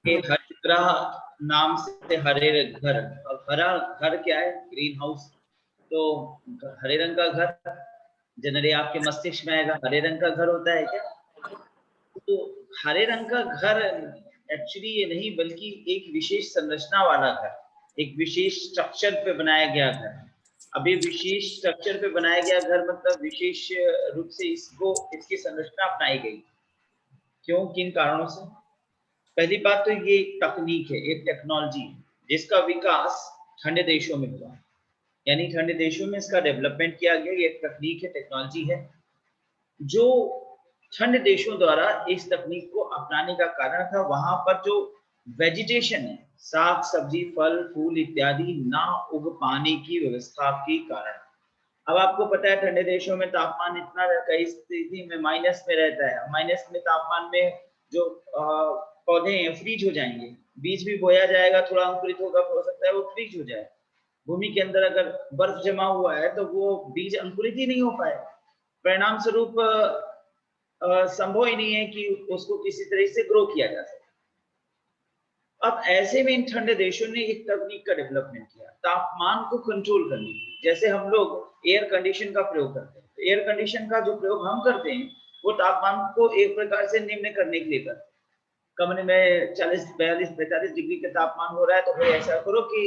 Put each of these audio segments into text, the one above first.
कि हरितगृह नाम से हरे घर, अब हरा घर क्या है? Green house. तो हरे रंग का घर जनरली आपके मस्तिष्क में आएगा, हरे रंग का घर होता है क्या? तो हरे रंग का घर एक्चुअली ये नहीं, बल्कि एक विशेष संरचना वाला घर, एक विशेष स्ट्रक्चर पे बनाया गया घर। अब ये विशेष स्ट्रक्चर पे बनाया गया घर मतलब विशेष रूप से इसको इसकी संरचना अपनाई गई। क्यों, किन कारणों से? पहली बात तो ये तकनीक है, एक टेक्नोलॉजी जिसका विकास ठंडे देशों में हुआ, यानी ठंडे देशों में इसका डेवलपमेंट किया गया। ये तकनीक है, टेक्नोलॉजी है जो ठंड देशों द्वारा इस तकनीक को अपनाने का कारण था वहां पर जो वेजिटेशन है, साग सब्जी फल फूल इत्यादि ना उग पाने की व्यवस्था के कारण। अब आपको पता है ठंडे देशों में तापमान इतना कई स्थिति में माइनस में रहता है। माइनस में तापमान में जो पौधे हैं फ्रीज हो जाएंगे, बीज भी बोया जाएगा, थोड़ा अंकुरित होगा, हो सकता है वो फ्रीज हो जाए। भूमि के अंदर अगर बर्फ जमा हुआ है तो वो बीज अंकुरित ही नहीं हो पाए, परिणाम स्वरूप संभव ही नहीं है कि उसको किसी तरह से ग्रो किया जा सके। अब ऐसे में इन ठंडे देशों ने एक तकनीक का डेवलपमेंट किया तापमान को कंट्रोल करने की। जैसे हम लोग एयर कंडीशन का प्रयोग करते हैं, एयर कंडीशन का जो प्रयोग हम करते हैं वो तापमान को एक प्रकार से निम्न करने के लिए करते हैं। कमरे में 40 42 45 डिग्री का तापमान हो रहा है तो भाई ऐसा करो कि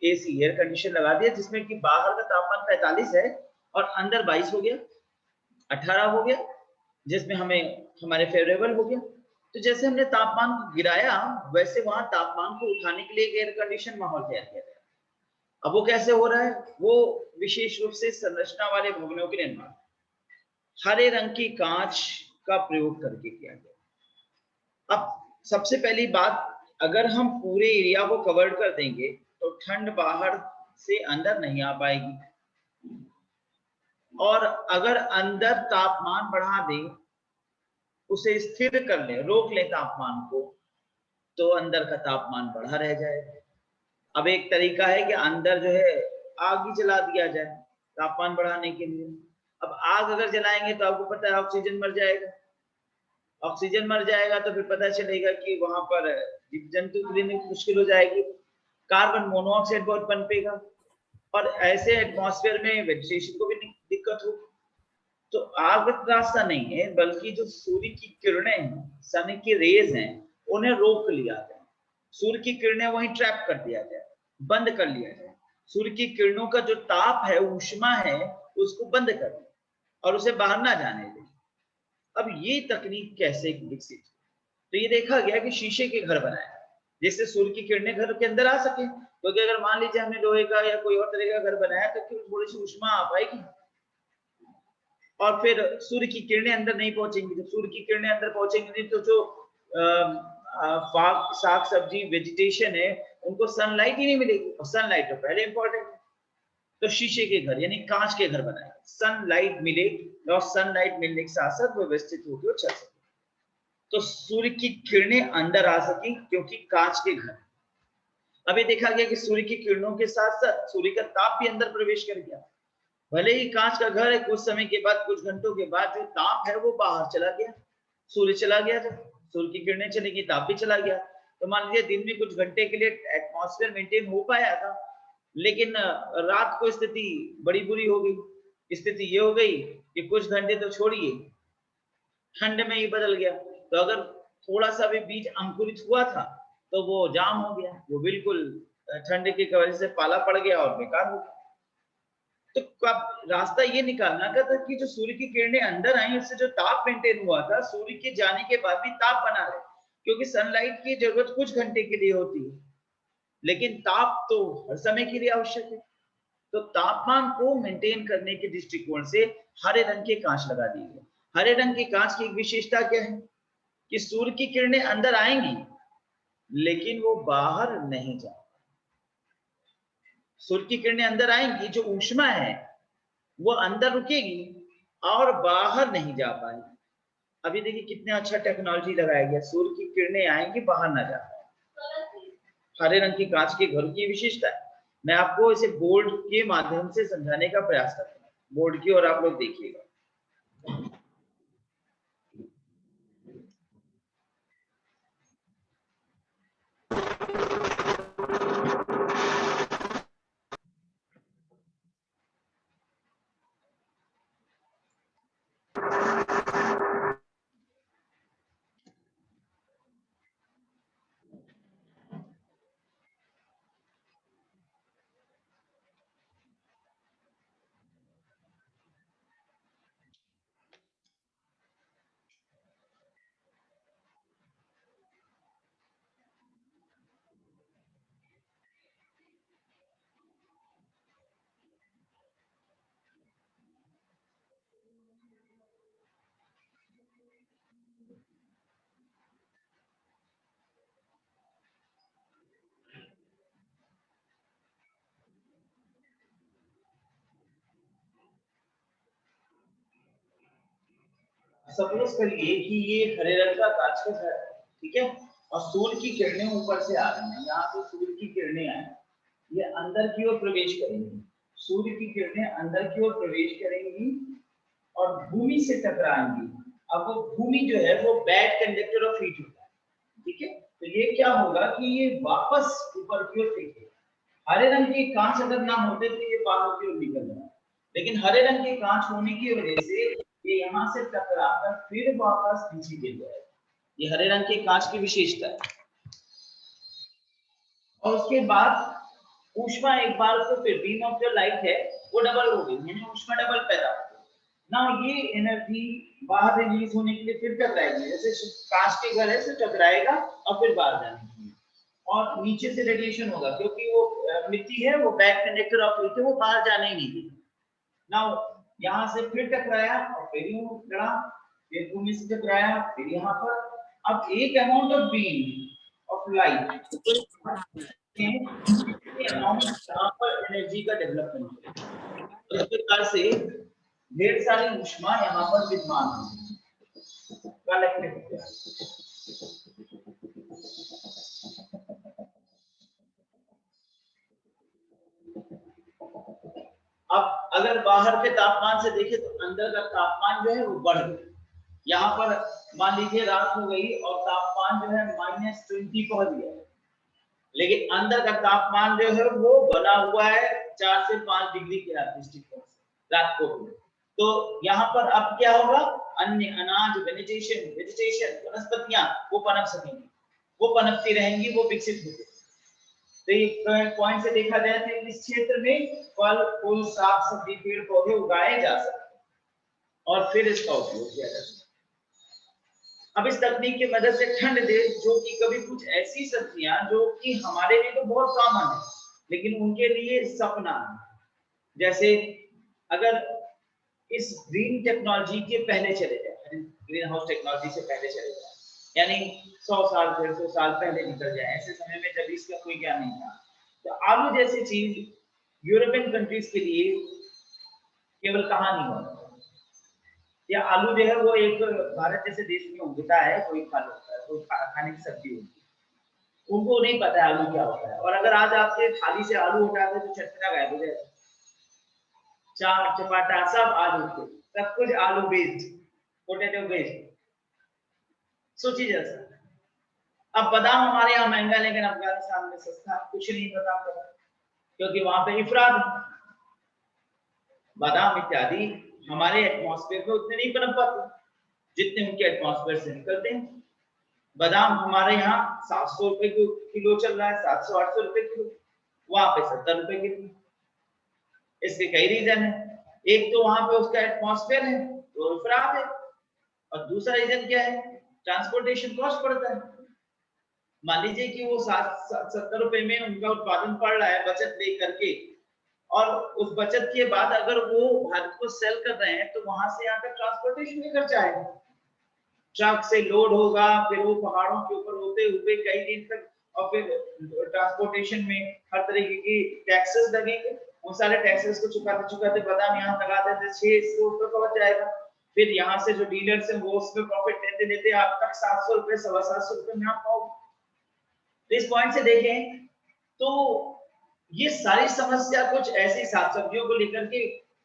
एसी एयर कंडीशन लगा दिया जिसमें कि बाहर का तापमान 45 है और अंदर 22 हो गया, 18 हो गया, जिसमें हमें हमारे फेवरेबल हो गया। तो जैसे हमने तापमान को गिराया वैसे वहां तापमान को उठाने के लिए एक एयर कंडीशन माहौल तैयार किया गया। अब वो कैसे हो रहा है? वो विशेष रूप से संरचना वाले भवनों के निर्माण हरे रंग की कांच का प्रयोग करके किया गया। अब सबसे पहली बात, अगर हम पूरे एरिया को कवर कर देंगे तो ठंड बाहर से अंदर नहीं आ पाएगी, और अगर अंदर तापमान बढ़ा दें, उसे स्थिर कर ले, रोक ले तापमान को, तो अंदर का तापमान बढ़ा रह जाएगा। अब एक तरीका है कि अंदर जो है आग ही जला दिया जाए तापमान बढ़ाने के लिए। अब आग अगर जलाएंगे तो आपको पता है ऑक्सीजन मर जाएगा, ऑक्सीजन मर जाएगा तो फिर पता चलेगा कि वहां पर जीव जंतु के लिए मुश्किल हो जाएगी, कार्बन मोनोऑक्साइड बहुत पनपेगा और ऐसे एटमॉस्फेयर में वेजिटेशन को भी दिक्कत होगी। तो आग रास्ता नहीं है, बल्कि जो सूर्य की किरणें हैं, सन की रेज हैं, उन्हें रोक लिया जाए। सूर्य की किरणें वहीं ट्रैप कर दिया जाए, बंद कर लिया जाए। सूर्य की किरणों का जो ताप है, ऊष्मा है, उसको बंद कर दें और उसे बाहर ना जाने दें। अब ये तकनीक कैसे विकसित हुई? तो ये देखा गया कि शीशे के घर बनाए जिससे सूर्य की किरणें घर के अंदर आ सके। क्योंकि अगर मान लीजिए हमने लोहे का या कोई और तरह का घर बनाया तो थोड़ी सी ऊष्मा आ पाएगी और फिर सूर्य की किरणें अंदर नहीं पहुंचेंगी। जब सूर्य की किरणें अंदर पहुंचेंगी नहीं तो जो साग सब्जी वेजिटेशन है उनको सनलाइट ही नहीं मिलेगी, और सनलाइट तो पहले इंपॉर्टेंट है। तो शीशे के घर यानी कांच के घर बनाए, सनलाइट मिले और सनलाइट मिलने के साथ साथ व्यवस्थित होकर चल सके, तो सूर्य की किरणें अंदर आ सकी क्योंकि कांच के घर। अभी देखा गया कि सूर्य की किरणों के साथ साथ सूर्य का ताप भी अंदर प्रवेश कर गया। भले ही कांच का घर है, कुछ समय के बाद, कुछ घंटों के बाद जो ताप है वो बाहर चला गया, सूर्य चला गया, जब सूर्य की किरणें चली गई ताप भी चला गया। तो मान लीजिए दिन में कुछ घंटे के लिए एटमॉस्फेयर मेंटेन हो पाया था, लेकिन रात को स्थिति बड़ी बुरी हो गई। स्थिति ये हो गई कि कुछ घंटे तो छोड़िए, ठंड में ही बदल गया। तो अगर थोड़ा सा भी बीज अंकुरित हुआ था तो वो जाम हो गया, वो बिल्कुल ठंड की वजह से पाला पड़ गया और बेकार हो गया। तो रास्ता ये निकालना का था कि जो सूर्य की किरणें अंदर आई उससे जो ताप मेंटेन हुआ था, सूर्य के जाने के बाद भी ताप बना रहे, क्योंकि सनलाइट की जरूरत कुछ घंटे के लिए होती है लेकिन ताप तो हर समय के लिए आवश्यक है। तो तापमान को मेंटेन करने के दृष्टिकोण से हरे रंग के कांच लगा दिए गए। हरे रंग के कांच की एक विशेषता क्या है कि सूर्य की किरणें अंदर आएंगी लेकिन वो बाहर नहीं जाएंगी। सूर्य की किरणें अंदर आएंगी, जो ऊष्मा है वो अंदर रुकेगी और बाहर नहीं जा पाएगी। अभी देखिए कितना अच्छा टेक्नोलॉजी लगाया गया, सूर्य की किरणें आएंगी बाहर ना जा पाए। हरे रंग की कांच के घर की विशेषता है। मैं आपको इसे बोर्ड के माध्यम से समझाने का प्रयास करता हूँ, बोर्ड की और आप लोग देखिएगा। सपोज करिए कि ये हरे रंग का कांच का घर है, ठीक है, और सूर्य की किरणें ऊपर से आ रही हैं, यहाँ से सूर्य की किरणें आए, ये अंदर की ओर प्रवेश करेंगी, सूर्य की किरणें अंदर की ओर प्रवेश करेंगी और भूमि से टकराएंगी। अब वो भूमि जो है वो बैड कंडक्टर ऑफ हीट होता है, ठीक है, तो ये क्या होगा कि ये वापस ऊपर की ओर फेंकेगा। हरे रंग के कांच अगर ना होते तो ये बाहर की ओर निकल जाए, लेकिन हरे रंग के कांच होने की वजह से ये यहाँ से टकराकर फिर वापस नीचे गिर जाएगा। ये हरे रंग के कांच की विशेषता है। और उसके बाद ऊष्मा एक बार तो फिर बीम ऑफ जो लाइट है वो डबल हो गई, यानी ऊष्मा डबल पैदा हो गई ना। ये एनर्जी बाहर रिलीज होने के लिए फिर टकराएगी, जैसे कांच के घर है से टकराएगा और फिर बाहर जाएगी और नीचे से रेडिएशन होगा, क्योंकि वो मिट्टी है, वो बैक कंडक्टर ऑफ हीट है, वो बाहर जाने ही नहीं देगी ना। यहाँ से फिर टकराया और फिर यूं लड़ा, फिर भूमि से टकराया, फिर यहाँ पर। अब एक amount of beam of light amount यहाँ पर एनर्जी का डेवलपमेंट है, तो इस प्रकार से ढेर सारी ऊष्मा यहाँ पर विद्यमान है, कलेक्टेड है। अब अगर बाहर के तापमान से देखें तो अंदर का तापमान जो है वो बढ़ गया। यहाँ पर मान लीजिए रात हो गई और तापमान जो है -20 पहुंच गया, लेकिन अंदर का तापमान जो है वो बना हुआ है 4 से 5 डिग्री के दृष्टिकोण से रात को। तो यहाँ पर अब क्या होगा, अन्य अनाज, वेजिटेशन वनस्पतियां वो पनप सकेंगी, वो पनपती रहेंगी, वो विकसित होगी। तो ये पॉइंट से देखा जाए तो इस क्षेत्र में फल फूल साग सब्जी पेड़ पौधे उगाए जा सकते और फिर इसका उपयोग किया जा सकता। अब इस तकनीक की मदद से ठंड देश जो कि कभी कुछ ऐसी सब्जियां जो कि हमारे लिए तो बहुत कॉमन है लेकिन उनके लिए सपना है, जैसे अगर इस ग्रीन टेक्नोलॉजी के पहले चले जाए, ग्रीन हाउस टेक्नोलॉजी से पहले चले जाए, यानी 100 साल 150 साल पहले निकल जाए, ऐसे समय में जब इसका कोई ज्ञान नहीं था, तो आलू जैसी चीज यूरोपियन कंट्रीज के लिए केवल कहानी हो, या आलू जो है वो एक भारत जैसे देश में उगता है, कोई फल होता है, कोई खाने की सब्जी होती है, उनको नहीं पता है आलू क्या होता है। और अगर आज आपके थाली से आलू उठा दे तो चटना गायब हो जाएगा, चाट चपाटा सब आलू के, सब कुछ आलू बेस्ड, पोटैटो बेस्ड, सोचिए जैसा। अब बादाम हमारे यहाँ महंगा लेकिन अफगानिस्तान में सस्ता, कुछ नहीं बादाम का, क्योंकि वहां पे इफराद बादाम इत्यादि हमारे एटमॉस्फेयर में उतने नहीं पनप पाते जितने उनके एटमॉस्फेयर से निकलते हैं। बादाम हमारे यहाँ 700 रुपए किलो चल रहा है, 700-800 रुपए किलो, वहां पे 70 रुपए किलो। इसके कई रीजन है, एक तो वहां पे उसका एटमॉस्फेयर है तो इफरात है, और दूसरा रीजन क्या है, ट्रांसपोर्टेशन कॉस्ट पड़ता है। मान लीजिए कि वो 70 रुपए में उनका उत्पादन पड़ रहा है बचत ले करके, और उस बचत के बाद अगर वो भारत को सेल कर रहे हैं तो वहां से यहाँ का ट्रांसपोर्टेशन भी खर्चा है, ट्रक से लोड होगा, फिर वो पहाड़ों के ऊपर होते हुए कई दिन तक, और फिर ट्रांसपोर्टेशन में हर तरीके की टैक्सेस लगेंगे, उन सारे टैक्सेस को चुकाते चुकाते बादाम यहाँ लगा देते 600 रुपए पहुंच जाएगा, फिर यहाँ से जो डीलर्स हैं वो उसमें प्रॉफिट लेते लेते आप तक 700 रुपए 750 रुपए में आप पाओगे। तो इस पॉइंट से देखें तो ये सारी समस्या कुछ ऐसी साग सब्जियों को लेकर के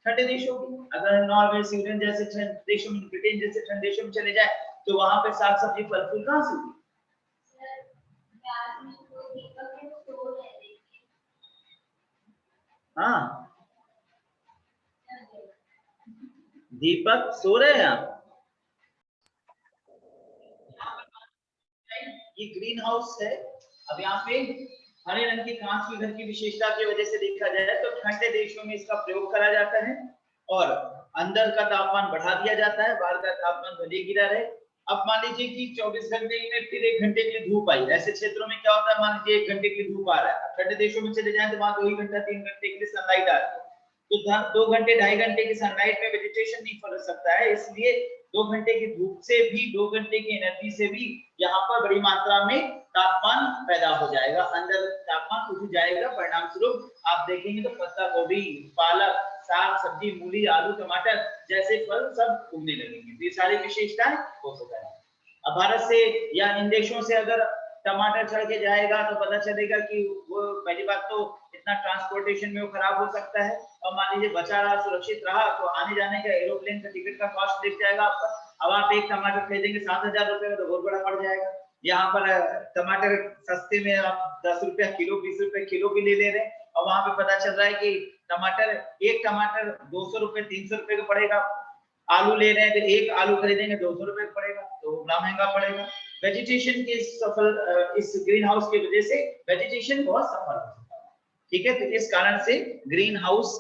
ठंडे देशों की, अगर नॉर्वे स्वीडन जैसे ठंडे देशों में, ब्रिटेन जैसे ठंडे देशों में चले जाए तो वहां पे साग सब्जी फल फूल कहां से होगी। हाँ दीपक सो रहे हैं आप। ये ग्रीन हाउस है। अब यहाँ पे हरे रंग के कांच के घर की विशेषता की वजह से देखा जाए तो ठंडे देशों में इसका प्रयोग करा जाता है और अंदर का तापमान बढ़ा दिया जाता है, बाहर का तापमान भले गिरा रहे। अब मान लीजिए कि 24 घंटे में फिर 1 घंटे के लिए धूप आई, ऐसे क्षेत्रों में क्या होता है, मान लीजिए 1 घंटे के लिए धूप आ रहा है, ठंडे देशों में चले जाए तो वहां 2 ही घंटा 3 घंटे के लिए सनलाइट आ रही है, तो 2 घंटे 2.5 घंटे की सनलाइट में वेजिटेशन नहीं फल सकता है, इसलिए 2 घंटे की धूप से भी 2 घंटे की एनर्जी से भी यहाँ पर बड़ी मात्रा में तापमान पैदा हो जाएगा, अंदर तापमान उठ जाएगा, परिणाम स्वरूप आप देखेंगे तो पत्ता गोभी, पालक, साग सब्जी, मूली, आलू, टमाटर जैसे फल सब उगने लगेंगे। तो ये सारी विशेषताएं हो सकता है। अब भारत से या इन देशों से अगर टमाटर चढ़ के जाएगा तो पता चलेगा कि वो पहली बात तो इतना ट्रांसपोर्टेशन में वो खराब हो सकता है, और मान लीजिए बचा रहा, सुरक्षित रहा, तो आने जाने का एरोप्लेन का टिकट का कॉस्ट दिख जाएगा आपका। अब आप एक टमाटर खरीदेंगे 7,000 रुपए का, तो बहुत बड़ा पड़ जाएगा। यहाँ पर टमाटर सस्ते में आप 10 रुपया किलो, 20 रुपए किलो भी ले ले रहे हैं, और वहां पे पता चल रहा है कि एक टमाटर 200 रुपए 300 रुपए का पड़ेगा। आलू ले रहे हैं तो एक आलू खरीदेंगे 200 रुपए का पड़ेगा, तो बड़ा महंगा पड़ेगा। वेजिटेशन के इस ग्रीन हाउस की वजह से वेजिटेशन बहुत सफल हो सकता है। ठीक है, तो इस कारण से ग्रीन हाउस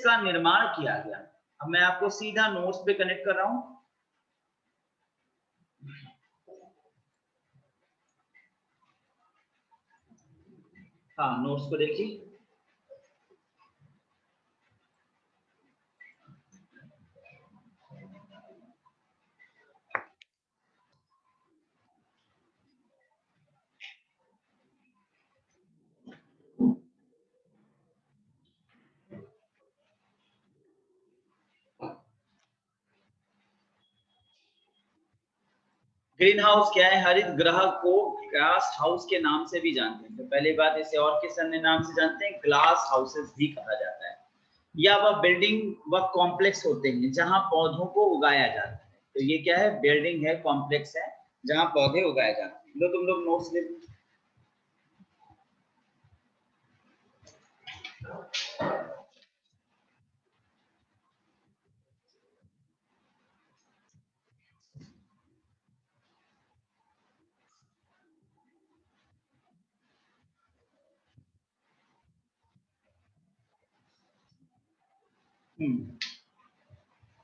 का निर्माण किया गया। अब मैं आपको सीधा नोट्स पे कनेक्ट कर रहा हूं। हाँ, नोट्स को देखिए। ग्रीन हाउस क्या है? हरित गृह को ग्लास हाउस के नाम से भी जानते हैं। तो पहली बात, इसे और किस अन्य नाम से जानते हैं? ग्लास हाउसेस भी कहा जाता है। या वह बिल्डिंग व कॉम्प्लेक्स होते हैं जहां पौधों को उगाया जाता है। तो ये क्या है? बिल्डिंग है, कॉम्प्लेक्स है जहां पौधे उगाए जाते हैं। लो तुम लोग नोट्स ले लो।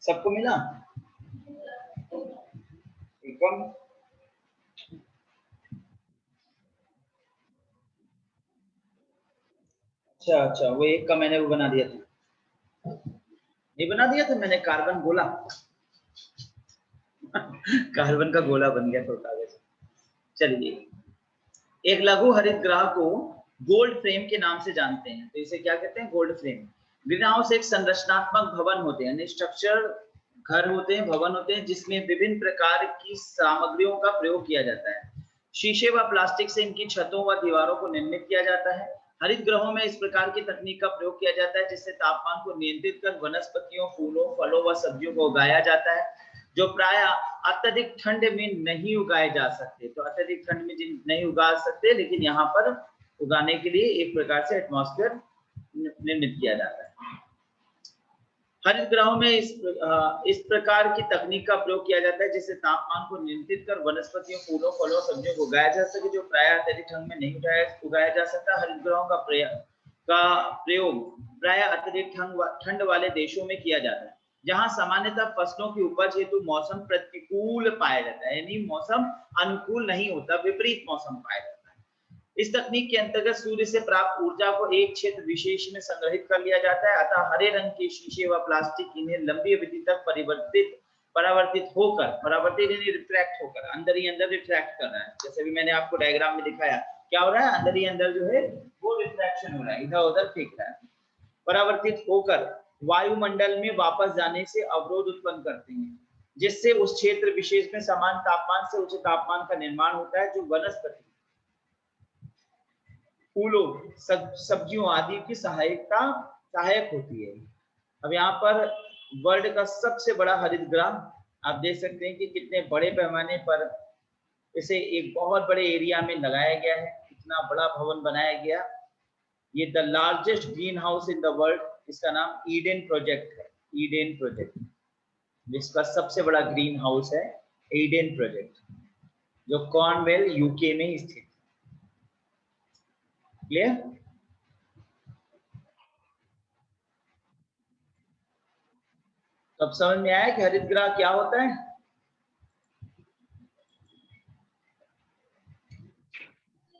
सबको मिला एकदम? अच्छा, वो एक का मैंने वो बना दिया था, नहीं बना दिया था मैंने, कार्बन गोला कार्बन का गोला बन गया तो कागज। चलिए, एक लघु हरित गृह को गोल्ड फ्रेम के नाम से जानते हैं। तो इसे क्या कहते हैं? Gold frame. ग्रीन हाउस एक संरचनात्मक भवन होते हैं, स्ट्रक्चर घर होते हैं, भवन होते हैं, जिसमें विभिन्न प्रकार की सामग्रियों का प्रयोग किया जाता है। शीशे व प्लास्टिक से इनकी छतों व दीवारों को निर्मित किया जाता है। हरित गृहों में इस प्रकार की तकनीक का प्रयोग किया जाता है जिससे तापमान को नियंत्रित कर वनस्पतियों, फूलों, फलों व सब्जियों को उगाया जाता है, जो प्राय अत्यधिक ठंड में नहीं उगाए जा सकते। तो अत्यधिक ठंड में नहीं उगा सकते, लेकिन यहाँ पर उगाने के लिए एक प्रकार से एटमॉस्फेयर निर्मित किया जाता है। हरित गृहों में इस प्रकार की तकनीक का प्रयोग किया जाता है जिससे तापमान को नियंत्रित कर वनस्पतियों, फूलों, फलों, सब्जियों को उगाया जा सके, जो प्राय अत्यधिक ठंड में नहीं उगाया जा सकता। हरित गृहों का प्रयोग प्राय अत्यधिक ठंड वाले देशों में किया जाता है, जहां सामान्यतः फसलों की उपज हेतु मौसम प्रतिकूल पाया जाता है, यानी मौसम अनुकूल नहीं होता, विपरीत मौसम पाया जाता है। इस तकनीक के अंतर्गत सूर्य से प्राप्त ऊर्जा को एक क्षेत्र विशेष में संग्रहित कर लिया जाता है। अतः हरे रंग के शीशे व प्लास्टिक इन्हें लंबी अवधि तक परावर्तित होकर रिफ्रैक्ट होकर अंदर ही अंदर रिफ्रैक्ट कर रहा है। जैसे भी मैंने आपको डायग्राम में दिखाया, क्या हो रहा है? अंदर ही अंदर जो है वो रिफ्रैक्शन हो रहा है, इधर उधर फेंक रहा है। परावर्तित होकर वायुमंडल में वापस जाने से अवरोध उत्पन्न करते हैं, जिससे उस क्षेत्र विशेष में समान तापमान से उच्च तापमान का निर्माण होता है, जो वनस्पति, फूलों, सब्जियों आदि की सहायक होती है। अब यहाँ पर वर्ल्ड का सबसे बड़ा हरित गृह आप देख सकते हैं कि कितने बड़े पैमाने पर इसे एक बहुत बड़े एरिया में लगाया गया है, इतना बड़ा भवन बनाया गया। ये the largest green house in the world, इसका नाम ईडन प्रोजेक्ट है। ईडन प्रोजेक्ट, जिसका सबसे बड़ा ग्रीन हाउस है ईडन प्रोजेक्ट, जो कॉर्नवेल यूके में स्थित। क्लियर? तब समझ में आया कि हरित गृह क्या होता है?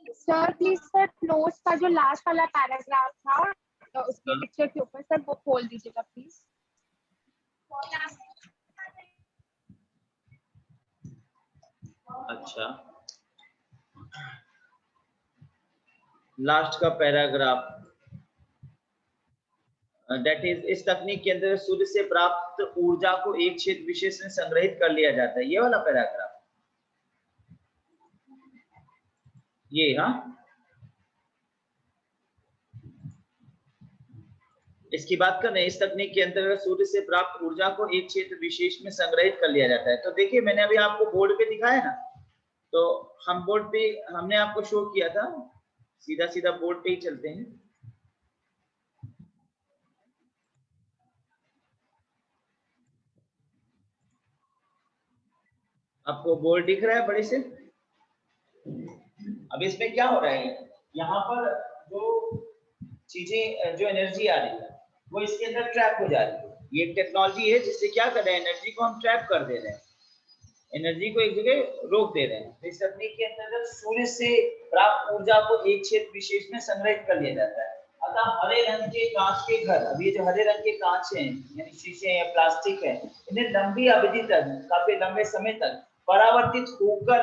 सर प्लीज सर, नोट्स का जो लास्ट वाला पैराग्राफ था तो उसके पिक्चर के ऊपर सर वो खोल दीजिएगा प्लीज। अच्छा, लास्ट का पैराग्राफ, दैट इज इस तकनीक के अंदर सूर्य से प्राप्त ऊर्जा को एक क्षेत्र विशेष में संग्रहित कर लिया जाता है। ये वाला पैराग्राफ, ये हाँ, इसकी बात कर रहे हैं। इस तकनीक के अंतर्गत सूर्य से प्राप्त ऊर्जा को एक क्षेत्र विशेष में संग्रहित कर लिया जाता है। तो देखिए मैंने अभी आपको बोर्ड पे दिखाया ना, तो हम बोर्ड पे हमने आपको शो किया था, सीधा सीधा बोर्ड पे ही चलते हैं। आपको बोर्ड दिख रहा है बड़े से? अब इसमें क्या हो रहा है, यहाँ पर जो चीजें, जो एनर्जी आ रही है वो इसके अंदर ट्रैप हो जा रही है। ये एक टेक्नोलॉजी है जिससे क्या कर रहे हैं, एनर्जी को हम ट्रैप कर दे रहे हैं, एनर्जी को एक जगह रोक दे रहे हैं। तो इस तकनीक के अंतर्गत सूर्य से प्राप्त ऊर्जा को एक क्षेत्र विशेष में संग्रहित कर लिया जाता है। अतः हरे रंग के कांच के घर, अब ये जो हरे रंग के कांच हैं यानी शीशे या प्लास्टिक है, इन्हें लंबी अवधि तक, काफी लंबे समय तक परावर्तित होकर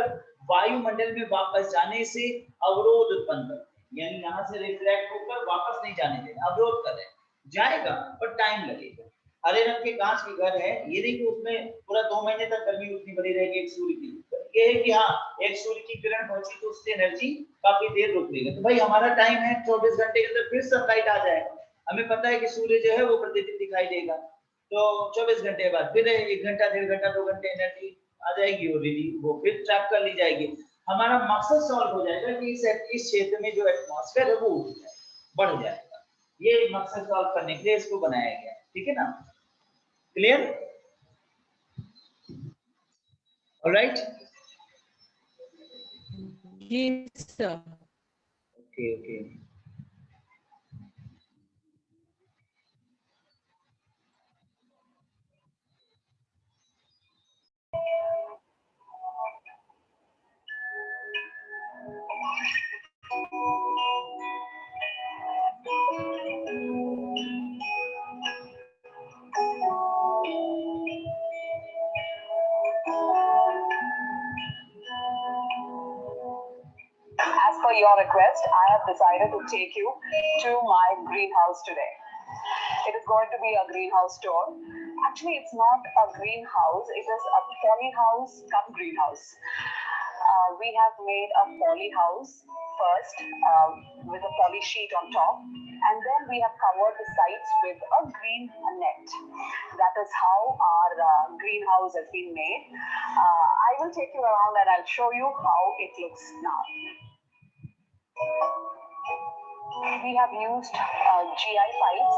वायुमंडल में वापस जाने से अवरोध उत्पन्न करते हैं। यानी यहाँ से रिफ्लेक्ट होकर वापस नहीं जाने देना, अवरोध कर रहे हैं, जाएगा पर टाइम लगेगा। हरे रंग के कांच के घर है, ये नहीं कि उसमें पूरा 2 महीने तक गर्मी उतनी बनी रहेगी एक सूर्य की। ये है कि हाँ, एक सूर्य की किरण पहुंची तो उससे एनर्जी काफी देर रुक लेगी। तो भाई हमारा टाइम है 24 घंटे के अंदर फिर सनलाइट आ जाएगा। हमें पता है कि सूर्य जो है वो प्रतिदिन दिखाई देगा, तो 24 घंटे बाद फिर 1 घंटा, 1.5 घंटा, 2 घंटे एनर्जी आ जाएगी और वो फिर ट्रैप कर ली जाएगी। हमारा मकसद सॉल्व हो जाएगा कि इस क्षेत्र में जो एटमॉस्फेयर है वो उठ जाए, बढ़ जाएगा। ये मकसद सॉल्व करने के लिए इसको बनाया गया, ठीक है ना? Clear? Alright, Yes, sir. Okay okay. As per your request, I have decided to take you to my greenhouse today. It is going to be a greenhouse tour. Actually, it's not a greenhouse, it is a polyhouse cum greenhouse. We have made a polyhouse first with a poly sheet on top, and then we have covered the sides with a green net. That is how our greenhouse has been made. I will take you around and I'll show you how it looks now. We have used GI pipes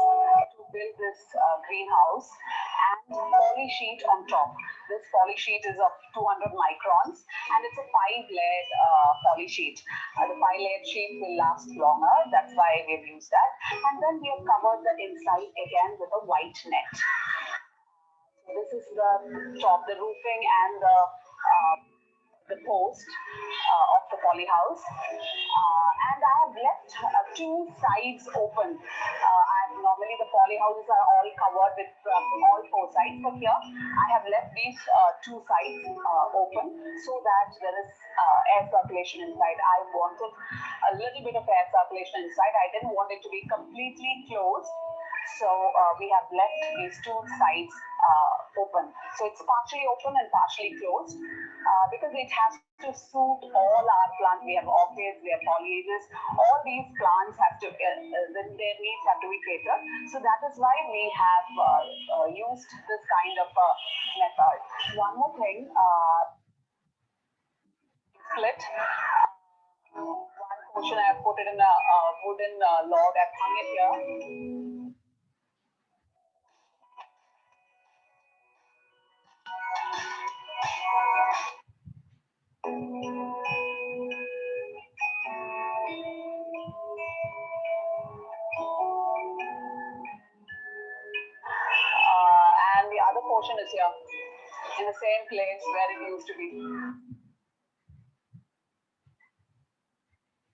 to build this greenhouse and poly sheet on top. This poly sheet is of 200 microns and it's a 5-layered poly sheet. The 5-layered sheet will last longer, that's why we've used that. And then we have covered the inside again with a white net. This is the top, the roofing and the post of the poly house, and I have left 2 sides open. Normally the poly houses are all covered with all 4 sides, but here I have left these 2 sides open so that there is air circulation inside. I wanted a little bit of air circulation inside. I didn't want it to be completely closed. So we have left these 2 sides open. So it's partially open and partially closed because it has to suit all our plants. We have orchids, we have foliages. All these plants have to, their needs have to be catered. So that is why we have used this kind of method. One more thing, split. One portion I have put it in a wooden log. I've hung it here. And the other portion is here in the same place where it used to be.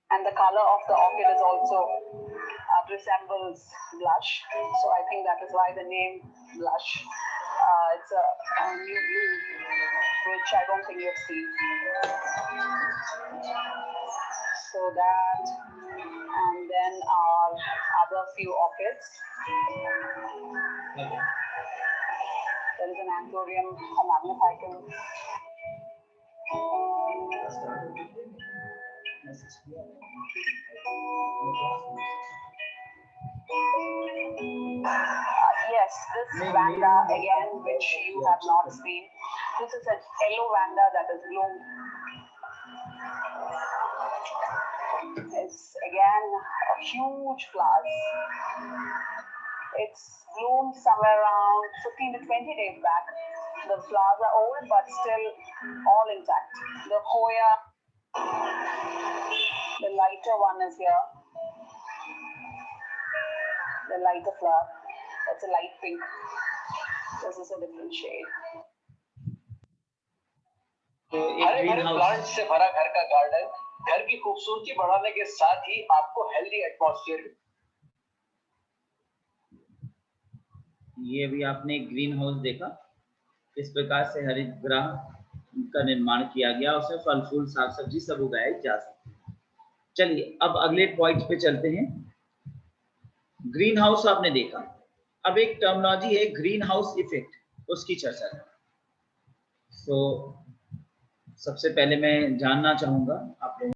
And the color of the orchid is also resembles blush, so I think that is why the name blush. It's a new blue, which I don't think you've seen. So that, and then then our other few orchids. Okay. There is an anthurium, a magnificum. Yes, this vanda again, which you have not seen. This is a yellow vanda that is bloomed. It's again a huge flower. It's bloomed somewhere around 15 to 20 days back. The flowers are old but still all intact. The Hoya, the lighter one is here. The lighter flower. That's a light pink. This is a different shade. तो एक हरे green भरे house plant से भरा घर का garden घर की खूबसूरती बढ़ाने के साथ ही आपको हेल्दी एटमॉस्फेयर। ये भी आपने एक ग्रीन हाउस देखा, इस प्रकार से हरित गृह का निर्माण किया गया, उसमें फल फूल साग सब्जी सब उगाए जा सकते हैं। चलिए अब अगले पॉइंट पे चलते हैं। ग्रीन हाउस आपने देखा, अब एक टर्मिनोलॉजी है ग्रीन हाउस इफेक्ट, उसकी चर्चा करें। सबसे पहले मैं जानना चाहूंगा आप लोगों